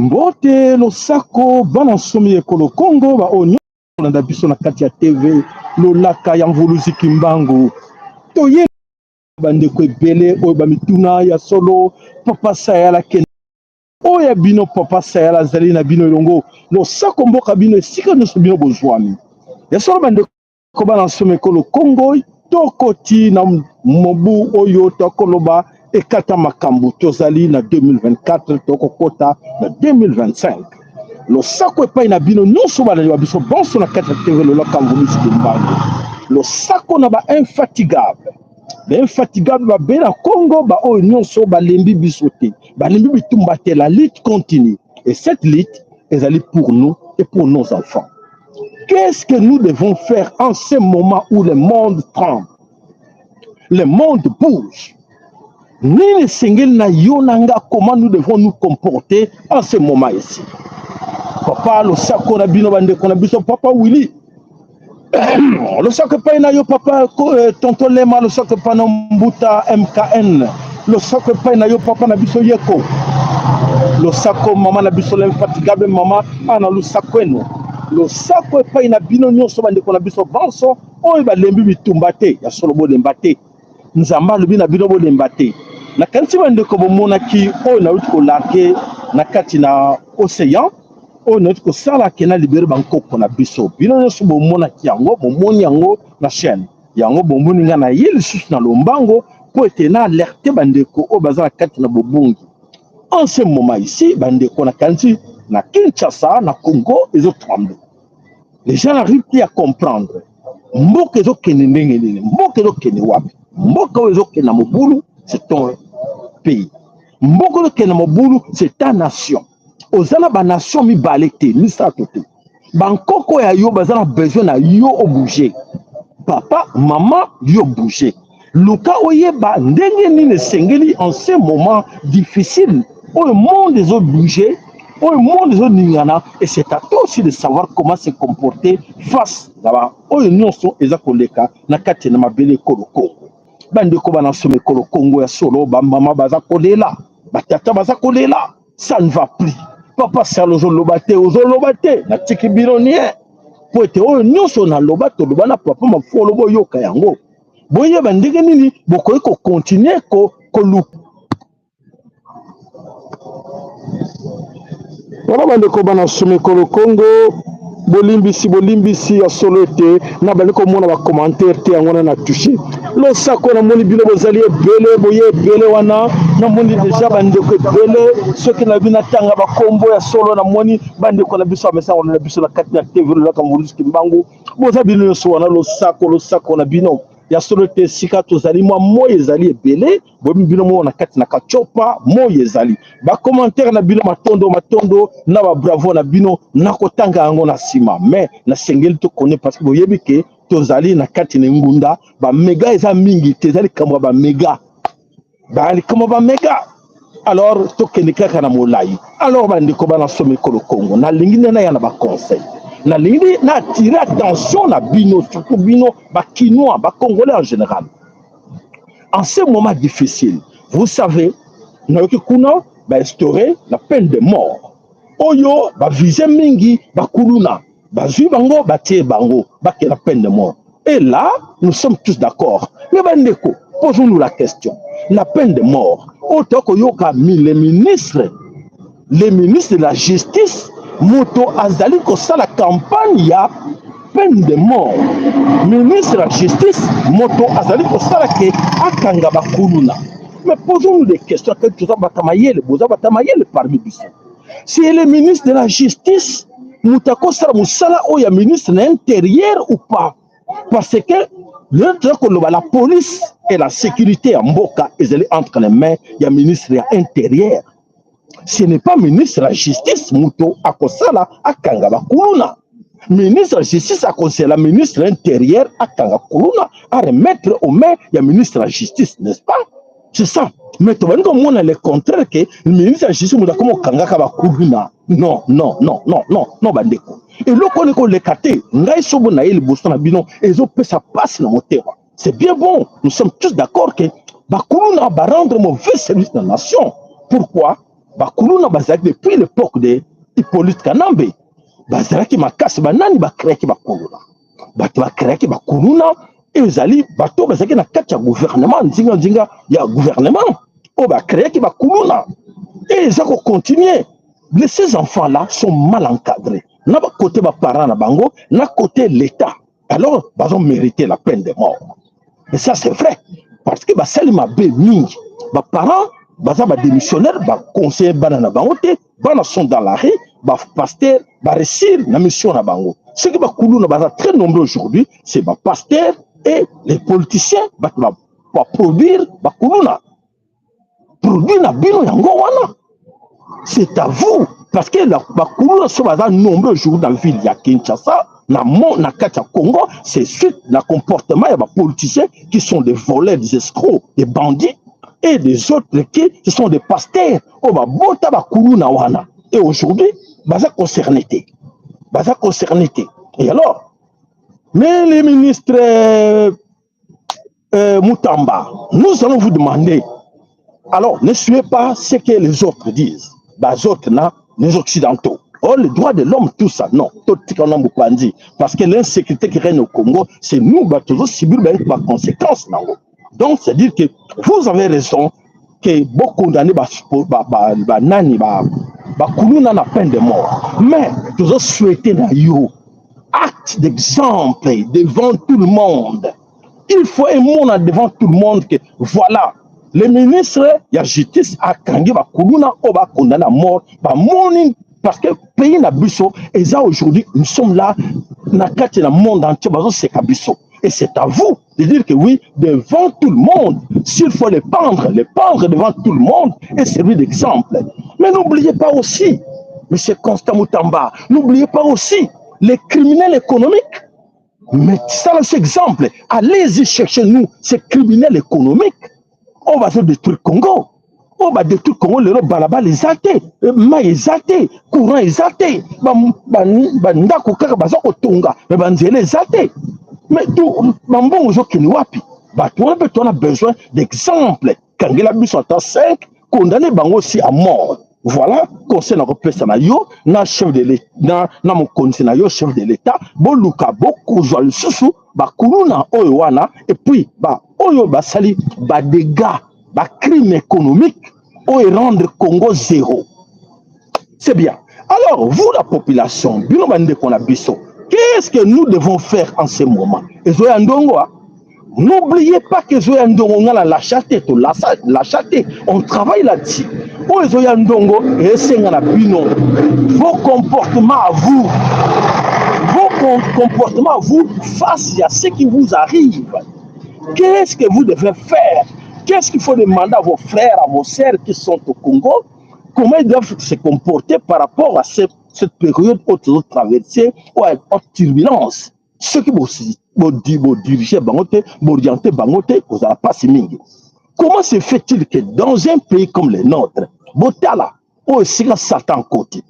Mbote losako bana somi ekolo Congo ba onyo na biso na kati ya TV lolaka ya mvuluzi kimbangu toye bandeko ebele oyo bamituna ya solo papa sayala ken oya bino papa sayala zali na bino elongo losako mboka bino esika nyonso bino bozwami ya solo bandeko bana somi ekolo Congo tokoti na mobu oyo tokoloba ekata makambu tozali na 2024 tokokota na 2025 losako epai na bino nyonso balali biso bonso na kati ya TV lolaka mvuluzi kimbangu losako na ba infatigable babe na Congo ba oyo nyonso balembi biso te balembi bitumba te. La lutte continue et cette lutte ezali pour nous et pour nos enfants. Qu'est-ce que nous devons faire en ce moment où le monde tremble, le monde bouge? Nini sengeli na yonanga, comment nous devons nous comporter en ce moment ici? Papa losako na bino bandeko na biso papa Willy losako epai na yo papa tonton Lema losako epai na Mbuta MKN losako epai na yo papa na biso Yeko losako mama na biso l'infatigable mama ana losako eno losako epai na bino nyonso bandeko na biso banso oyo balembi bitumba te ya solo bolemba te nzamba lobi na bino bolemba te na kanti bandeko bomonaki oyo nauti kolarke na kati na océan oyo nauti kosala kena libere bankoko na biso bino nyonso bomonaki yango bomoni yango na chaîne yango bomoni nga na ye lisusu na lombango po ete na alerte bandeko oyo baza na kati na bobungi en ce moment ici bandeko na kanti na Kinshasa na Congo ezotremble. Les gens n'arrivent plus à comprendre mboka ezokende ndenge nini mboka ezokende wapi mboka oyo ezokende na mobulu c'est ton pays mboka ezokende na mobulu c'est ta nation ozana ba nation mibale te misato te bankoko ya yo bazana besoin na yo obouger papa mama yo bouger luka oyeba ndenge nini sengeli en ce moment difficile où le monde est obligé, où le monde est ningana, et c'est à toi aussi de savoir comment se comporter face là-bas. Où les gens sont ezakoleka na kati na mabele kolo Congo. Bande ko bana somme kolo Congo ya solo ba mama baza kolela, ba tata baza kolela, ça ne va plus. Papa salo zo lobate, ozo lobate na tiki bironie. Po ete oyo nyonso na lobato lobana papa mafolo boyoka yango. Boye bandenge nini bokoyi ko continuer ko luka. Voilà bandeko bana somme kolo Congo bolimbisi ya solo te na bandeko mona ba commentaire te yango na touché lo sako na moni bino bozali ebele boye ebele wana na moni déjà bandeko ebele soki na bina tanga ba kombo ya solo na moni bandeko na biso amesa wana na biso na kati ya TV la kamvuluzi kimbangu boza bino so wana lo sako na bino ya solo te sika tozali moye ezali ebele bomi bino mo na kati na kachopa moye ezali ba commentaire na bino matondo na ba bravo na bino na kotanga yango na sima mais na sengeli to connaît parce que boyebi ke tozali na kati na ngunda ba mega eza mingi te ezali kama ba mega alors to kenika na molai alors bandiko bana somme kolo Congo na lingi na ya na ba conseil na lingi na attirer attention na bino surtout bino ba Kinois ba Congolais en général en ce moment difficile vous savez na yoki kuna ba instaurer la peine de mort oyo ba viser mingi ba kuluna ba zui bango ba tie bango ba ke la peine de mort et là nous sommes tous d'accord mais bandeko posons-nous la question la peine de mort otoko yoka les ministres de la justice moto azali kosala campagne ya peine de mort ministre de la justice moto azali kosala ke akanga bakuluna mais posons-nous des questions que tout ça batamayele boza batamayele parmi biso si le ministre de la justice mutako sala musala o ya ministre de l'intérieur ou pas parce que la police et la sécurité à Mboka ezali entre les mains ya ministre de l'intérieur. Ce n'est pas ministre de la justice muto akosala akanga bakuluna ministre de la justice akosala ministre de l'intérieur akanga kuluna à remettre aux mains ya ministre de la justice, n'est-ce pas? C'est ça. Mais tu vas nous montrer le contraire que le ministre de la justice muta comme kanga kabakuluna. Non, bandeko. Et le qu'on le kate ngai sobo na ele bosso na bino ezo pesa passe na motema. C'est bien bon. Nous sommes tous d'accord que bakuluna va rendre mauvais service à la nation. Pourquoi? bakuluna bazalaki depuis l'époque de Hippolyte Kanambe bazalaki makasi banani bakreaki bakuluna bato bakreaki bakuluna ezali bato bazalaki na kati ya gouvernement nzinga ya gouvernement oyo bakreaki bakuluna et eza continuer. Ces enfants-là sont mal encadrés. Na côté ba parents na bango, na côté l'État. Alors, ils ont mérité la peine de mort. Et ça, c'est vrai. Parce que celle ma bé mingi. Ba parents, baza ba démissionnaire, ba conseiller banana bangote, bana sont dans la rue, ba pasteur, ba réussir la mission na bango. Ce qui ba koulou na baza très nombreux aujourd'hui, c'est ba pasteur et les politiciens ba produire ba koulou na. Produire na bino yango wana. C'est à vous. Parce que la Bakoulou sont nombreux jours dans la ville de Kinshasa, dans le Congo, c'est suite le comportement des politiciens qui sont des voleurs, des escrocs, des bandits, et des autres qui sont des pasteurs. Et aujourd'hui, baza concerné. Et alors, mais les ministres Moutamba, nous allons vous demander, alors ne suivez pas ce que les autres disent. Les autres, les occidentaux. Oh, les droits de l'homme, tout ça, non. Parce que l'insécurité qui règne au Congo, c'est nous qui devons subir les conséquences. Donc, c'est-à-dire que vous avez raison que beaucoup condamnés la peine de mort. Mais nous avons souhaité acte d'exemple devant tout le monde. Il faut un monde devant tout le monde que voilà. Le ministre de la justice a kangé ba kuluna o ba condamné à mort ba morning parce que pays na biso et ça aujourd'hui nous sommes là na kati na monde entier bazo se kabiso et c'est à vous de dire que oui devant tout le monde s'il faut les pendre devant tout le monde et servir d'exemple. Mais n'oubliez pas aussi monsieur Constant Moutamba, n'oubliez pas aussi les criminels économiques. Mais ça c'est exemple, allez-y chercher nous ces criminels économiques. On va détruire le Congo. On va détruire le Congo, les balaba les athées, maïs les athées, courant les athées, bandako kaka bazako tonga, mais banzele les athées. Mais tout, bambon ozo kiniwapi. On a besoin d'exemples. Quand il a mis son temps 5, condamné bango aussi à mort. Voilà, conseil na repesa na yo, na chef de l'État, na mon conseil na yo chef de l'État, boluka boko zo lisusu ba kuluna oyo wana et puis ba oyo ba sali ba dégâts, ba crime économique oyo rendre Congo zéro. C'est bien. Alors, vous la population, bino bande qu'on a biso, qu'est-ce que nous devons faire en ce moment? Et zo yandongo n'oubliez pas que Zoya Ndongo a la châté, on travaille là-dessus. Oh Zoya Ndongo et Sengana Bino, vos comportements à vous, face à ce qui vous arrive. Qu'est-ce que vous devez faire? Qu'est-ce qu'il faut demander à vos frères, à vos sœurs qui sont au Congo? Comment ils doivent se comporter par rapport à cette période où ils ont traversé, ou à haute turbulence? Ceux qui vont diriger Bangote, vont orienter Bangote, vous n'allez pas si mingi. Comment se fait-il que dans un pays comme le nôtre, Botala, aussi Satan côté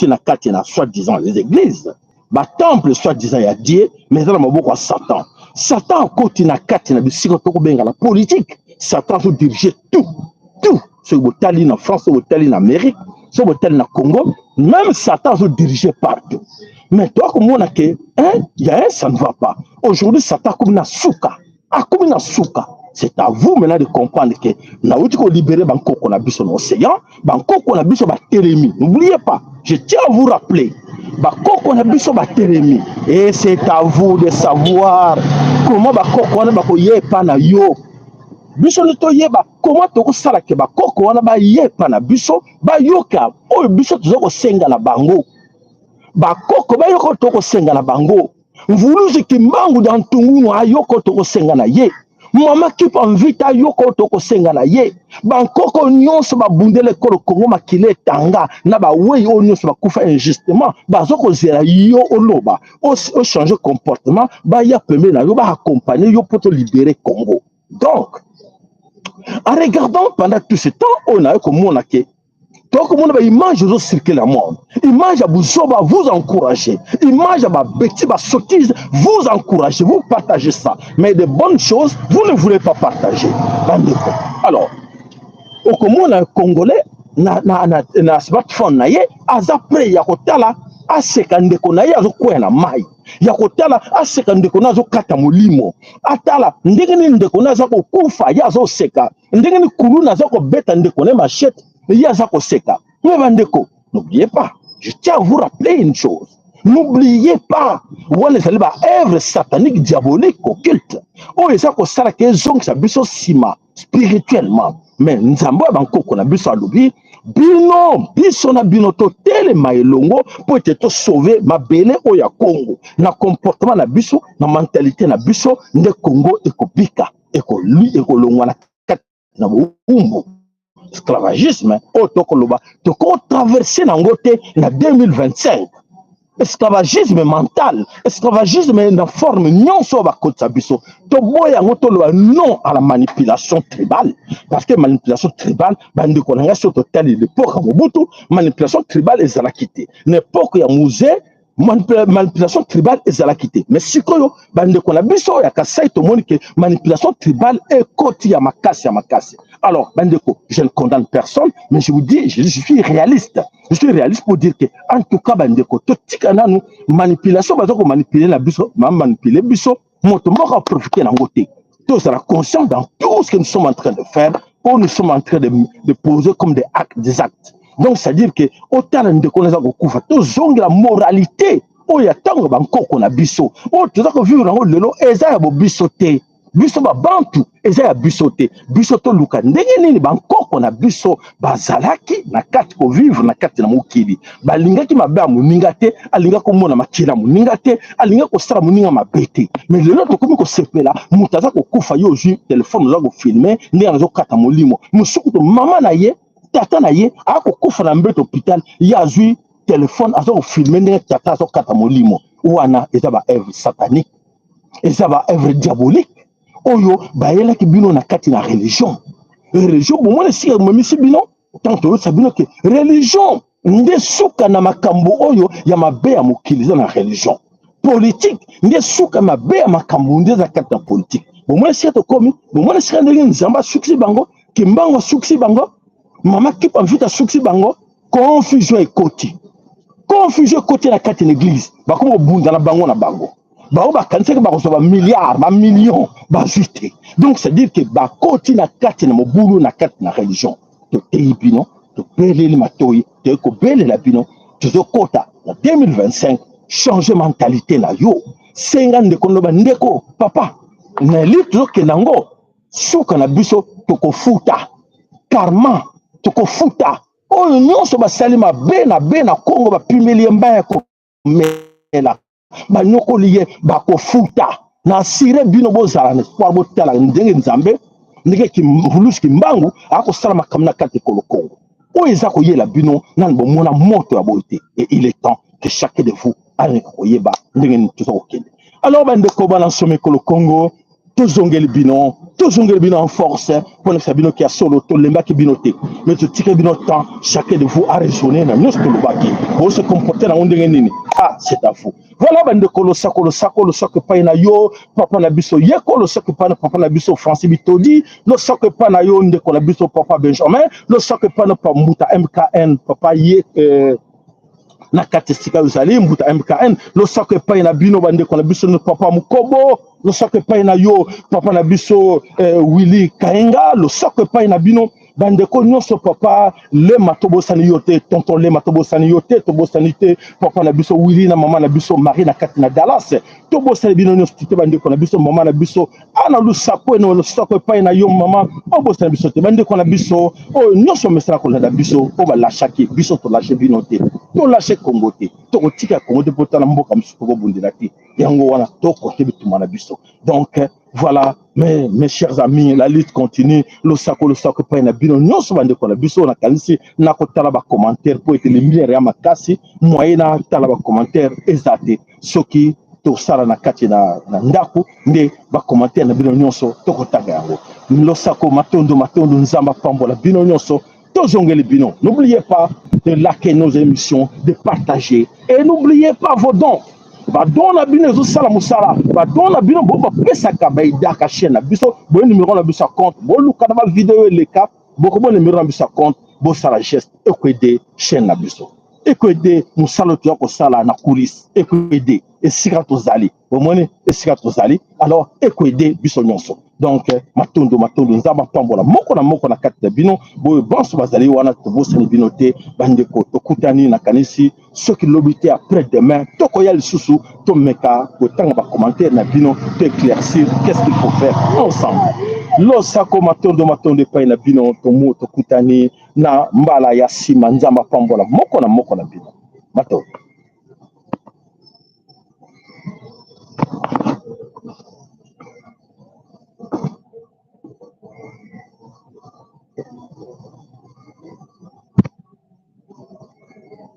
na kati na soi-disant les églises, ba temple soi-disant il y a Dieu, mais dans le beaucoup Satan. Satan côté na kati na bisiko toko benga la politique, Satan veut diriger tout. Ce Botali en France, ce Botali en Amérique, ce Botali en Congo, même Satan veut diriger partout. Mais toi, comme on a que, il y a un, ça ne va pas. Aujourd'hui, Satan comme na souka. Comme na souka. C'est à vous maintenant de comprendre que nous avons libéré Bangkok, on a vu son océan, Bangkok, on a vu son térémie. N'oubliez pas, je tiens à vous rappeler, Bangkok, on a vu son térémie. Et c'est à vous de savoir comment Bangkok, on a vu pas na yo. Biso nito yeba comment toko sala ke Bangkok, on a ba yepa na biso, ba yoka, o biso tozoko senga na bango. Bakoko bayoko toko senga na bango. Mvuluzi kimbangu dans tungu ayoko toko senga na ye. Mama kipa mvita yoko toko senga na ye. Bankoko nyonso babundele kolo Congo makile tanga na ba wei o nyonso bakufa injustement. Bazoko zela yo oloba. O changer comportement, ba ya pembe na yo ba accompagner yo pour te libérer Congo. Donc, en regardant pendant tout ce temps, on a eu comme on a que donc, on a image de circuler la monde. Image à vous encourager. Image à bêtise, à sottise, vous encouragez, vous partagez ça. Mais de bonnes choses, vous ne voulez pas partager. Alors, au Congo, on a un Congolais, na smartphone na ye aza prêt ya kotala aseka ndeko na ye azokwea na mai ya kotala aseka ndeko na azokata molimo atala ndenge nini ndeko na aza kokufa ye azoseka ndenge nini kuluna aza kobeta ndeko na ye machete ye aza koseka. Mais bandeko, n'oubliez pas, je tiens à vous rappeler une chose. N'oubliez pas, wale zali ba œuvre satanique, diabolique, occulte. Oh, eza ko sala ke zongi sa biso sima spirituellement. Mais nzambo banko kona biso alobi, biso na bino to telema elongo po ete to sauver mabele o ya Congo. Na comportement na biso, na mentalité na biso, nde Congo ekobika, ekolongwa na kati na umbu. Esclavagisme, tokoloba, toko traverser nangote na 2025. Esclavagisme mental, esclavagisme na forme nyonso ba kotsa biso. To boya ngoto lo non à la manipulation tribale parce que manipulation tribale bande ko nga so total l'époque Mobutu, manipulation tribale ezala quitté. L'époque ya musée manipulation tribale ezala quitté. Mais sikoyo bande ko na biso ya kasai to monique manipulation tribale e koti ya makasi. Alors, bandeko, je ne condamne personne, mais je vous dis, je suis réaliste. Je suis réaliste pour dire que, en tout cas, bandeko, tout nous manipulation, manipuler la biso, manipuler biso, motomora profiter d'un côté. Tous sera conscient dans tout ce que nous sommes en train de faire, ou nous sommes en train de poser comme des actes. Donc, c'est-à-dire que, autant bandeko, nous avons couvert, tous ont la moralité, ou ya tango banko kona biso, ou tous ont vivre dans le lot, et ça y a biso te. Biso ba bantu eza ya biso te biso to luka ndenge nini bankoko na biso bazalaki na kati ko vivre na kati na mokili balingaki mabe ya moninga te alinga komona makila moninga te alinga kosala moninga mabe te mais lelo tokomi kosepela moto aza kokufa yo ozwi telefone oza kofilme ndenge azokata molimo mosuku to mama na ye tata na ye akokufa na mbeto hôpital ye azwi telefone aza kofilme ndenge tata azokata molimo wana eza ba œuvre satanique eza ba œuvre diabolique oyo bayela ki bino na kati na religion bomona si mamisi bino tanto yo sabino ke religion nde suka na makambo oyo ya mabe ya mokili za na religion politique nde suka mabe ya makambo nde za kati na politique bomona si to komi bomona si ndenge nzamba suksi bango kimbango suksi bango mama kipa mvita suksi bango confusion ekoti na kati na église bakoma bunda na bango bao bakanisaki bakozwa milliards, millions, bazwite. Donc c'est dire que bakoti na kati na mobulu na kati na religion to teibino to beleli matoi to ko belela bino to kota na 2025 changer mentalité na yo senga ndeko loba ndeko papa na litu ke nango suka na biso to kofuta karma to kofuta oyo nyonso basali mabe na Congo bapimelie mbaya ko mela banyoko liye bakofuta na sire bino bozala na espoir botala ndenge nzambe ndenge ki mbangu akosala makambo na kati kolo Congo oyo eza koyela bino nani bomona moto ya boye te et il est temps que chacun de vous aleka koyeba ndenge toza kokende. Alors bandeko bana nsome kolo Congo tozongeli bino en force pour ne sabino qui a solo to lembaki bino te mais to tike bino temps chacun de vous a raisonné na nyos to lobaki bo se comporter na ndenge nini c'est à vous. Voilà bandeko lo sako pa na yo papa na biso yeko lo sako pa na papa na biso Francis Bitodi lo sako pa na yo ndeko na biso papa Benjamin lo sako pa na pa Mbuta MKN papa ye na katistika uzali Mbuta MKN lo sako pa na bino bandeko na biso no papa Mukobo lo sako pa na yo papa na biso Willy Kaenga lo sako pa na bino bandeko nyonso papa le matobo sani yote tonton le matobo sani yote tobo sanité papa na biso Willy na mama na biso Marie na kati na Dallas tobo sani bino nyonso tite bandeko na biso mama na biso ana lusako no lusako pa na yo mama obo sani biso te bandeko na biso o nyonso mesala ko na biso o ba lâchaki biso to lâcher bino te to lâcher Congo te to ko tika Congo te potala mboka msuko bo bundela te yango wana to ko te bituma na biso. Donc voilà, mes chers amis, la lutte continue. Le sako pa na bino nyonso bandeko na biso na kanisi na kotala ba commentaire pour être les milliers ya makasi moyena tala ba commentaire ezate soki to sala na kati na ndaku nde ba commentaire na bino nyonso to kotanga yango. Le sako matondo nzamba pambola bino nyonso tozongeli bino. N'oubliez pas de liker nos émissions, de partager et n'oubliez pas vos dons. Badona bino zo sala musala badona bino bo pesa ka baidaka chaîne na biso bo numéro na biso compte bo luka na vidéo leka bo ko bo numéro na biso compte bosala geste ekoede chaîne na biso ekoede mosala toya kosala na coulis ekoede esika tozali omoni esika tozali alors ekoede biso nyonso donc matondo nzamba pambola moko na kati na bino boyo banso bazali wana tobosani bino te bandeko tokutani na kanisi soki lobi te après demain tokoya lisusu tomeka kotanga bacommentaire na bino to éclaircir qu'est-ce qu'il faut faire ensemble losako matondo epai na bino tokutani na mbala ya nsima nzamba pambola moko na bino matondo